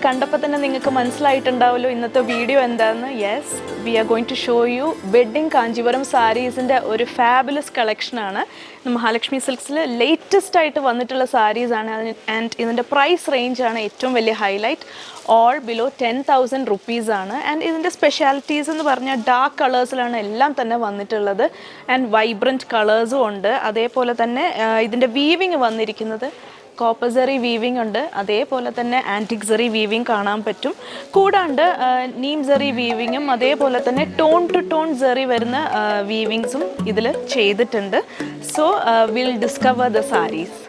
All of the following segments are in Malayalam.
കണ്ടപ്പോൾ തന്നെ നിങ്ങൾക്ക് മനസ്സിലായിട്ടുണ്ടാവുമല്ലോ ഇന്നത്തെ വീഡിയോ എന്താണെന്ന്. Yes, we are going to show you wedding Kanchipuram സാരീസിൻ്റെ ഒരു ഫാബുലസ് കളക്ഷനാണ്. മഹാലക്ഷ്മി സിൽക്സിൽ ലേറ്റസ്റ്റ് ആയിട്ട് വന്നിട്ടുള്ള സാരീസാണ്. ആൻഡ് ഇതിൻ്റെ പ്രൈസ് റേഞ്ചാണ് ഏറ്റവും വലിയ ഹൈലൈറ്റ്. ഓൾ ബിലോ 10,000 റുപ്പീസാണ്. ആൻഡ് ഇതിൻ്റെ സ്പെഷ്യാലിറ്റീസ് എന്ന് പറഞ്ഞാൽ ഡാർക്ക് കളേഴ്സിലാണ് എല്ലാം തന്നെ വന്നിട്ടുള്ളത്. ആൻഡ് വൈബ്രൻറ്റ് കളേഴ്സും ഉണ്ട്. അതേപോലെ തന്നെ ഇതിൻ്റെ വീവിങ് വന്നിരിക്കുന്നത് കോപ്പർ സെറി വീവിംഗ് ഉണ്ട്. അതേപോലെ തന്നെ ആൻറ്റിക് സെറി വീവിംഗ് കാണാൻ പറ്റും. കൂടാണ്ട് നീം സെറി വീവിങ്ങും അതേപോലെ തന്നെ ടോൺ ടു ടോൺ സെറി വരുന്ന വീവിങ്സും ഇതിൽ ചെയ്തിട്ടുണ്ട്. So will discover the saris.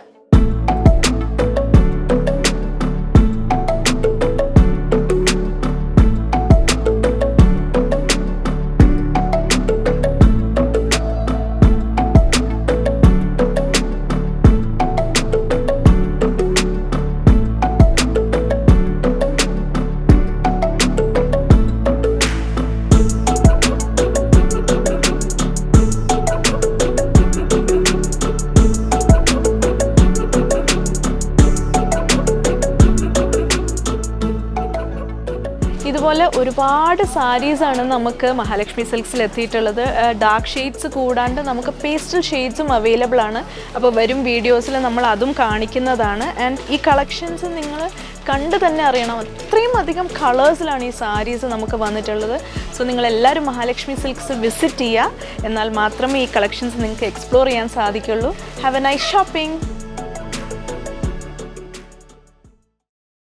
ഇതുപോലെ ഒരുപാട് സാരീസാണ് നമുക്ക് മഹാലക്ഷ്മി സിൽക്സിൽ എത്തിയിട്ടുള്ളത്. ഡാർക്ക് ഷെയ്ഡ്സ് കൂടാണ്ട് നമുക്ക് പേസ്റ്റൽ ഷെയ്ഡ്സും അവൈലബിൾ ആണ്. അപ്പോൾ വരും വീഡിയോസിൽ നമ്മൾ അതും കാണിക്കുന്നതാണ്. ആൻഡ് ഈ കളക്ഷൻസ് നിങ്ങൾ കണ്ട് തന്നെ അറിയണം, അത്രയും അധികം കളേഴ്സിലാണ് ഈ സാരീസ് നമുക്ക് വന്നിട്ടുള്ളത്. സോ നിങ്ങളെല്ലാവരും മഹാലക്ഷ്മി സിൽക്സ് വിസിറ്റ് ചെയ്യുക. എന്നാൽ മാത്രമേ ഈ കളക്ഷൻസ് നിങ്ങൾക്ക് എക്സ്പ്ലോർ ചെയ്യാൻ സാധിക്കുള്ളൂ. Have A nice shopping.